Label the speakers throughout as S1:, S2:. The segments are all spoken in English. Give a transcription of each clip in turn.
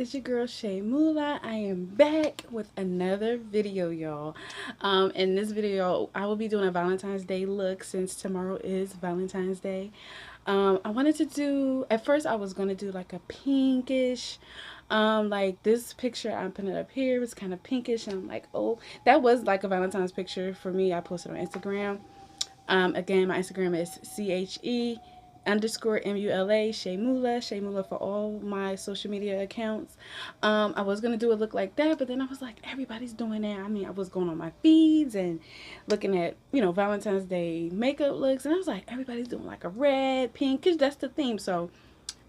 S1: It's your girl MULA. I am back with another video, y'all. In this video, I will be doing a Valentine's Day look since tomorrow is Valentine's Day. I wanted to do, at first I was going to do like a pinkish, like this picture I'm putting it up here was kind of pinkish, and I'm like, oh, that was like a Valentine's picture for me. I posted on Instagram. Again, my Instagram is CHE_MULA, Shaymula for all my social media accounts. I was gonna do a look like that, but then I was like, everybody's doing that. I mean, I was going on my feeds and looking at, Valentine's Day makeup looks, and I was like, everybody's doing like a red, pink, cause that's the theme. So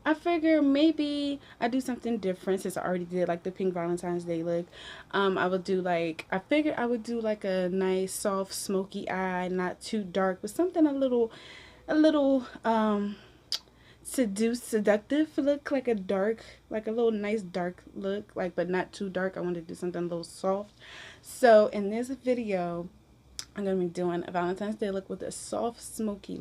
S1: I figure maybe I do something different since I already did like the pink Valentine's Day look. I figured I would do like a nice soft smoky eye, not too dark, but something a little seductive look, like a dark, like a little nice dark look, like, but not too dark. I wanted to do something a little soft. So in this video, I'm going to be doing a Valentine's Day look with a soft smoky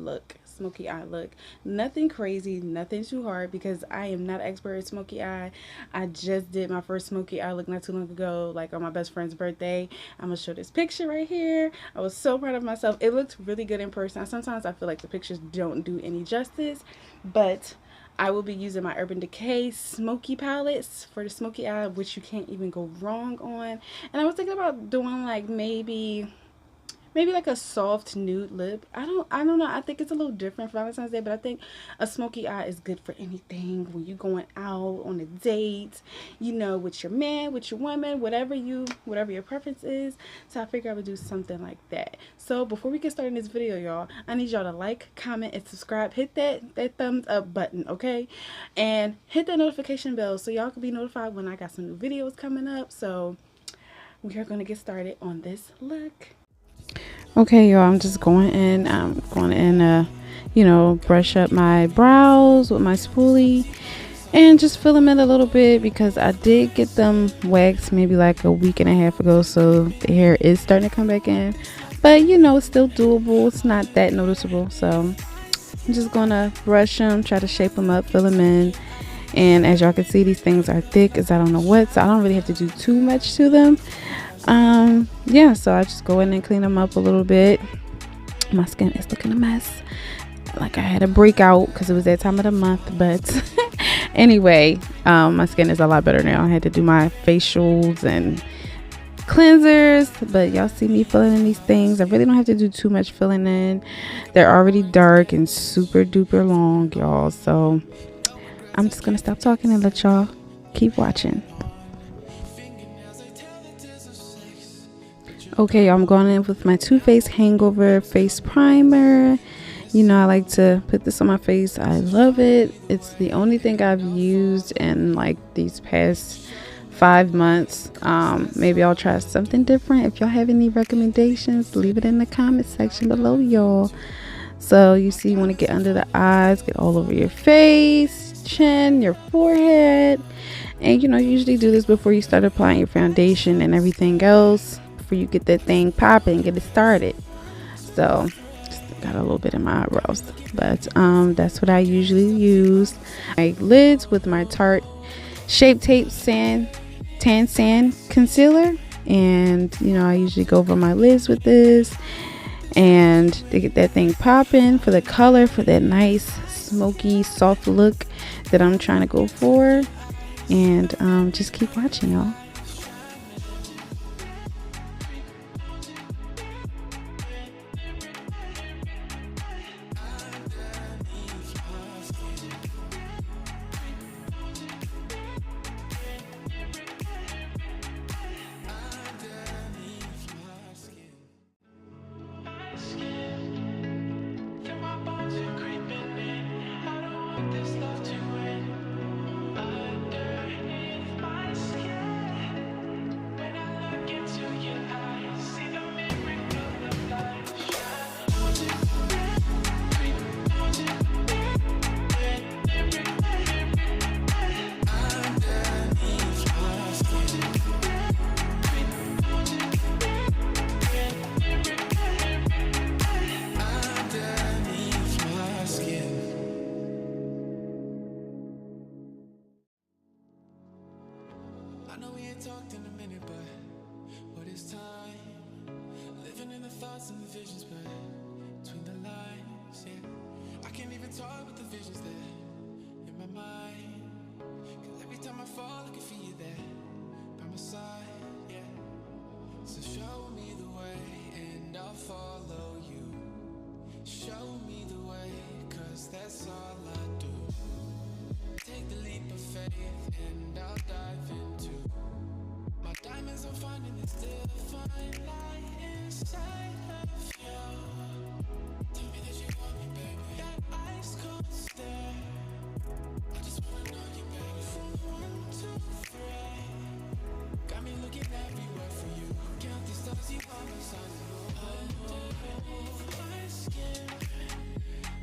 S1: eye look. Nothing crazy, nothing too hard, because I am not an expert at smoky eye. I just did my first smoky eye look not too long ago, like on my best friend's birthday. I'm going to show this picture right here. I was so proud of myself. It looked really good in person. Sometimes I feel like the pictures don't do any justice, but I will be using my Urban Decay smoky palettes for the smoky eye, which you can't even go wrong on. And I was thinking about doing like maybe like a soft nude lip. I don't know. I think it's a little different for Valentine's Day, but I think a smoky eye is good for anything when you're going out on a date, with your man, with your woman, whatever your preference is. So I figured I would do something like that. So before we get started in this video, y'all, I need y'all to like, comment, and subscribe. Hit that thumbs up button, okay? And hit that notification bell so y'all can be notified when I got some new videos coming up. So we are going to get started on this look. Okay, y'all, I'm just going in. I'm going in, brush up my brows with my spoolie and just fill them in a little bit, because I did get them waxed maybe like a week and a half ago, so the hair is starting to come back in. But, it's still doable. It's not that noticeable. So I'm just going to brush them, try to shape them up, fill them in. And as y'all can see, these things are thick as I don't know what, so I don't really have to do too much to them. Yeah, so I just go in and clean them up a little bit. My skin is looking a mess, like I had a breakout because it was that time of the month, but anyway, my skin is a lot better now. I had to do my facials and cleansers, but y'all see me filling in these things. I really don't have to do too much filling in. They're already dark and super duper long, y'all, so I'm just gonna stop talking and let y'all keep watching. Okay, I'm going in with my Too Faced Hangover face primer. I like to put this on my face. I love it. It's the only thing I've used in like these past 5 months. Maybe I'll try something different. If y'all have any recommendations, leave it in the comment section below, y'all. So you see, you want to get under the eyes, get all over your face, chin, your forehead. And you usually do this before you start applying your foundation and everything else, before you get that thing popping, get it started. So just got a little bit in my eyebrows, but that's what I usually use. My lids with my Tarte Shape Tape Tan Sand Concealer, and I usually go over my lids with this, and to get that thing popping for the color, for that nice smoky soft look that I'm trying to go for. And just keep watching, y'all.
S2: thoughts and the visions, but between the lines, yeah. I can't even talk with the visions there in my mind. Cause every time I fall, I can feel you there by my side, yeah. So show me the way and I'll follow you. Show me the way, cause that's all I do. Take the leap of faith and I'll dive into my diamonds. I'm finding this divine light inside of you. Tell me that you want me, baby. That ice cold stare, I just wanna know you, baby. From 1 to 3, got me looking everywhere for you. Count the stars, you are my sun. Underneath my skin,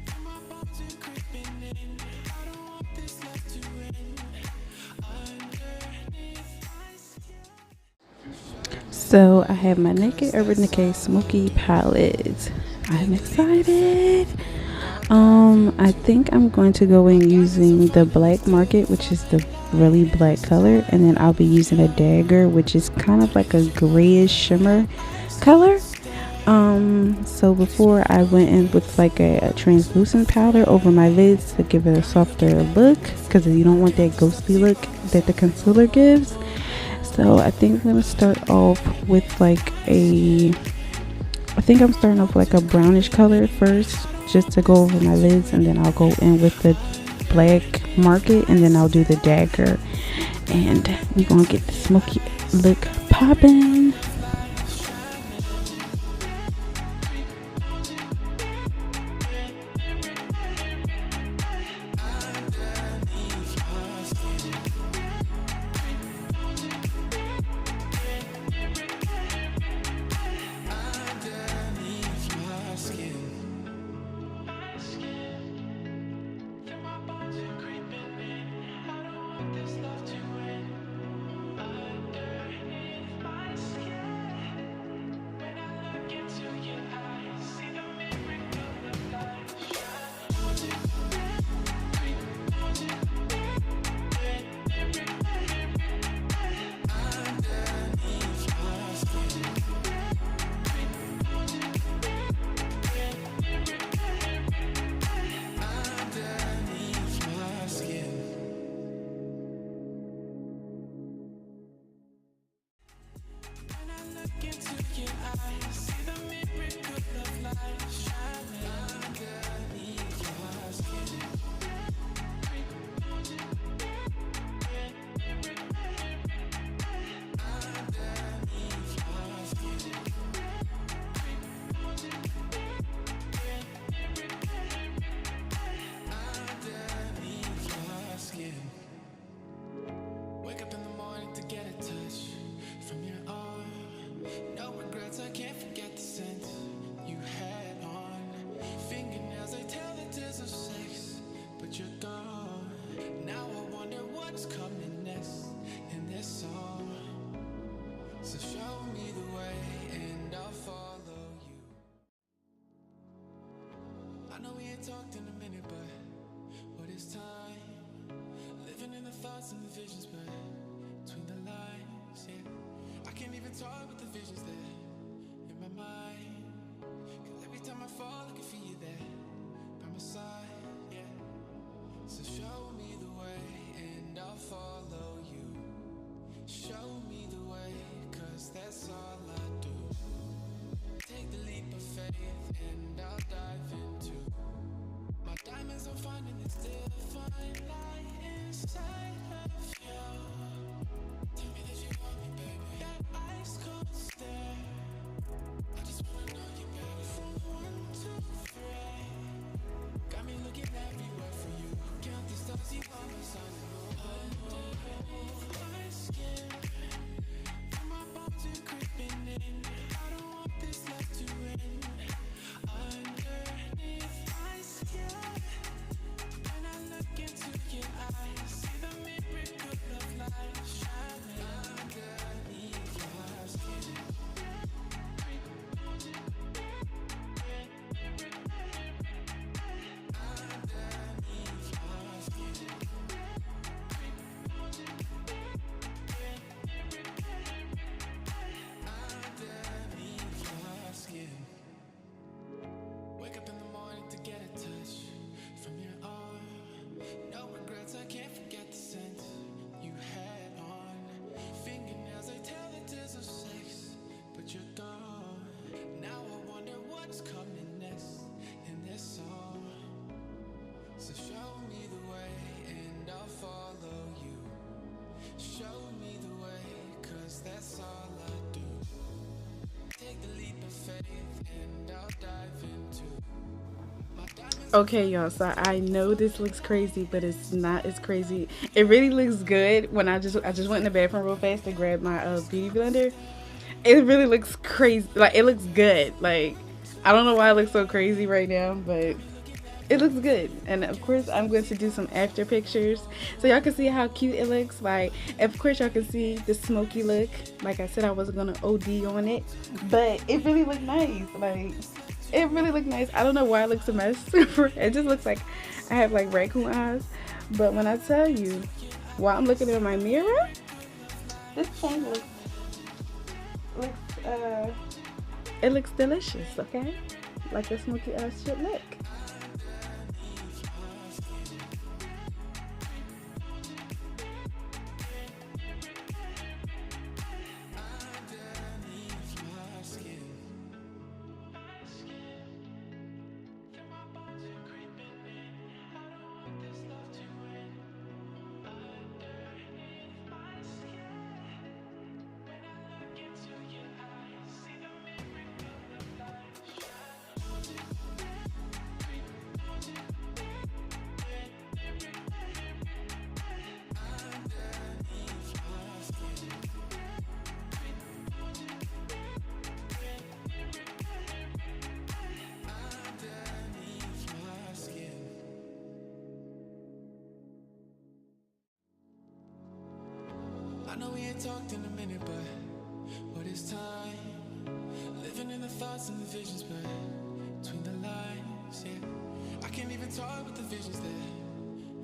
S2: feel my bones are creeping in. I don't want this love to end. Underneath my skin.
S1: So I have my Naked Urban Decay Smokey palette. I'm excited. I think I'm going to go in using the Black Market, which is the really black color, and then I'll be using a Dagger, which is kind of like a grayish shimmer color. So before I went in with like a translucent powder over my lids to give it a softer look, because you don't want that ghostly look that the concealer gives. So I think I'm gonna start off with like I'm starting off like a brownish color first, just to go over my lids, and then I'll go in with the Black Market, and then I'll do the Dagger, and we're gonna get the smoky look popping.
S2: Wake up in the morning to get a touch from your arm. No regrets, I can't forget the scent you had on. Fingernails, they tell the tales of sex, but you're gone. Now I wonder what's coming next in this song. So show me the way and I'll follow you. I know we ain't talked in a minute, but what is time? Living in the thoughts and the visions, but between the lines, yeah. I can't even talk with the visions there in my mind. Cause every time I fall, I can feel you there by my side, yeah. So show me the way and I'll follow you. Show me the way, cause that's all I do. Take the leap of faith and I'll dive into my diamonds. I'm finding this divine light inside of you. Tell me that you want me, baby. That ice cold stare,
S1: Okay, y'all. So I know this looks crazy, but it's not as crazy. It really looks good. When I just went in the bathroom real fast to grab my beauty blender. It really looks crazy. Like it looks good. Like I don't know why it looks so crazy right now, but it looks good. And of course, I'm going to do some after pictures so y'all can see how cute it looks. Like, of course, y'all can see the smoky look. Like I said, I wasn't gonna OD on it, but it really looked nice. Like, it really looked nice. I don't know why it looks a mess. It just looks like I have like raccoon eyes. But when I tell you, while I'm looking in my mirror, this thing looks it looks delicious. Okay, like a smoky eyes should look.
S2: I know we ain't talked in a minute, but it's time. Living in the thoughts and the visions, but between the lines, yeah. I can't even talk with the visions there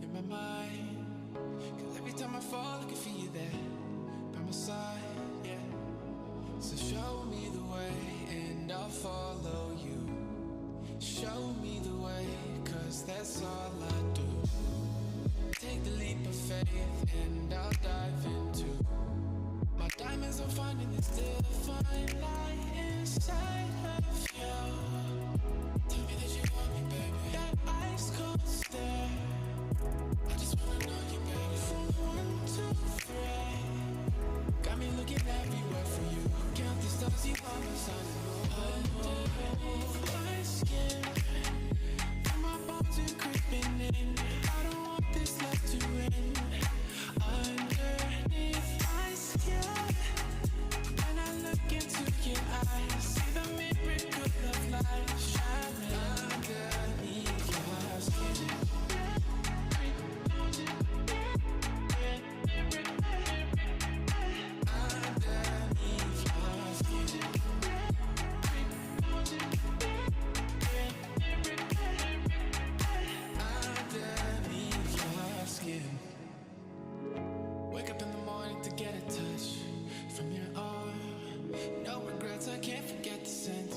S2: in my mind. Cause every time I fall, I can feel you there by my side, yeah. So show me the way and I'll follow you. Show me the way, cause that's all I do. Take the leap of faith and I'll dive into my diamonds. I'm finding this divine light inside of you. Tell me that you want me, baby. That ice cold stare, I just wanna know you, baby. From 1 to 3, got me looking everywhere for you. Count the stars, you are my sun. Underneath my skin, feel my bones are creeping in. I don't want this love to end. Underneath my skin, when I look into your eyes, see the miracle of life shining underneath your skin. Underneath your skin. Underneath your skin. Wake up in the morning to get a touch from your arm. No regrets, I can't forget the scent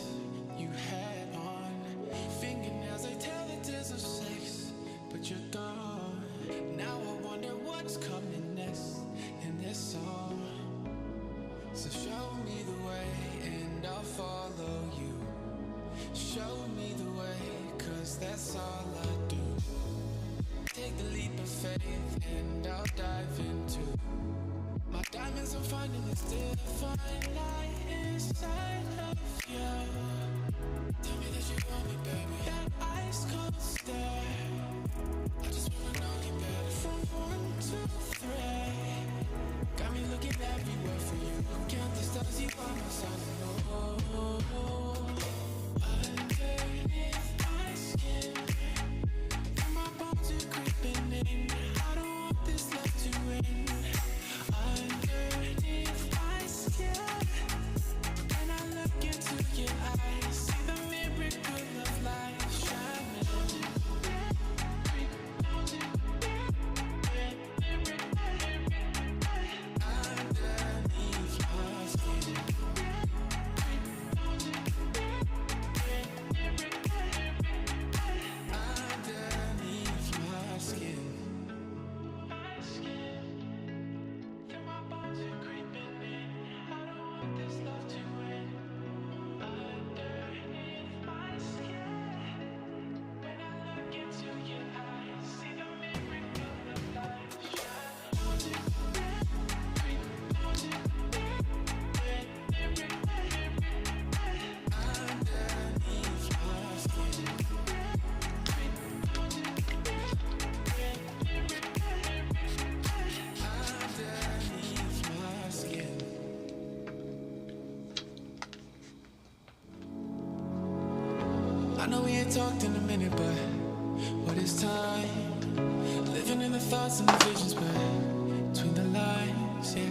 S2: you had on. Fingernails, they tell the tales of sex, but you're gone. Now I wonder what's coming next in this song. So show me the way and I'll follow you. Show me the way, cause that's all I do. Take the leap of faith and I'll dive into my diamonds. I'm finding this divine light inside of you. Tell me that you want me, baby. That ice cold stare, I just wanna know you better. From 1 to 3, got me looking everywhere for you. Count the stars, you are my sun. Oh, underneath my skin, feel my bones are creeping in. I don't want this love to end. Underneath my skin, when I look into your eyes, know we ain't talked in a minute, but what is time? Living in the thoughts and the visions, but between the lines, yeah.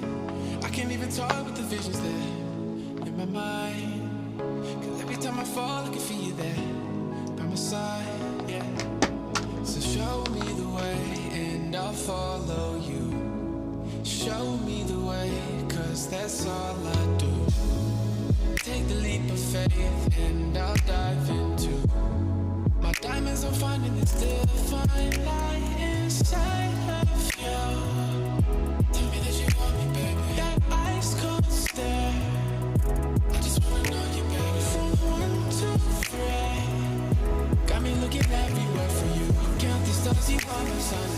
S2: I can't even talk with the visions there in my mind. Cause every time I fall, I can feel you there by my side, yeah. So show me the way and I'll follow you. Show me the way, cause that's all I do. Take the leap of faith and I'll dive into my diamonds. I'm finding this divine light inside of you. Tell me that you want me, baby. That ice cold stare, I just wanna know you, baby. From 1 to 3, got me looking everywhere for you. Count the stars, you are my sun.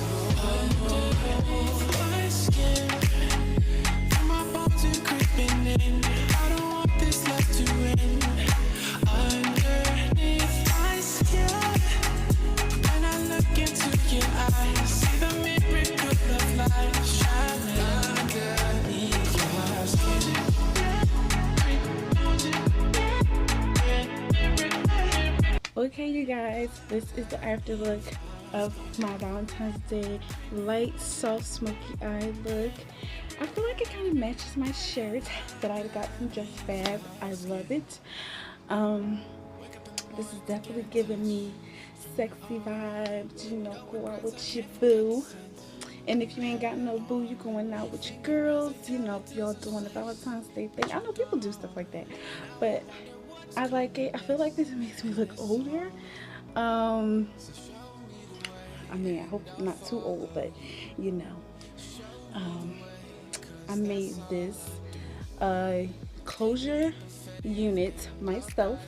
S2: Underneath my skin, feel my bones are creeping in. I don't want this love to end. Underneath my skin, when I look into your eyes, see the miracle of life shining underneath your skin.
S1: Okay, you guys, this is the after look of my Valentine's Day light soft smoky eye look. I feel like it kind of matches my shirt that I got from Just Fab. I love it. This is definitely giving me sexy vibes, you know, go out with your boo. And if you ain't got no boo, you going out with your girls, you know, if y'all doing the Valentine's Day thing. I know people do stuff like that, but I like it. I feel like this makes me look older. I mean, I hope I'm not too old, but you know, I made this closure unit myself.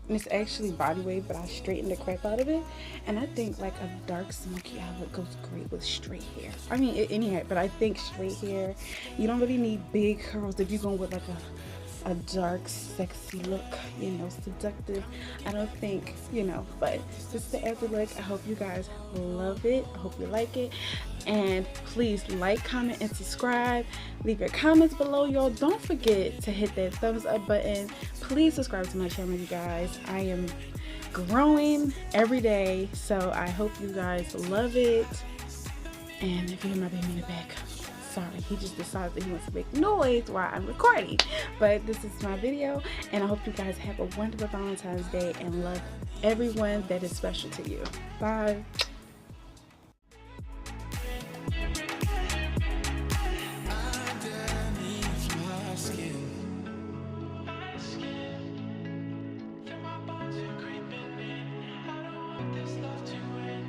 S1: It's actually body wave, but I straightened the crap out of it, and I think like a dark smoky eye look goes great with straight hair. I mean, any hair, but I think straight hair, you don't really need big curls if you're going with like a dark sexy look, you know, seductive. I don't think, you know, but this is the after look. I hope you guys love it. I hope you like it, and please like, comment, and subscribe. Leave your comments below, y'all. Don't forget to hit that thumbs up button. Please subscribe to my channel, you guys. I am growing every day, so I hope you guys love it. And if you hear my baby in the back, sorry, he just decided that he wants to make noise while I'm recording. But this is my video, and I hope you guys have a wonderful Valentine's Day and love everyone that is special to you. Bye.
S2: Feel my bones are creeping in. I don't want this love to end.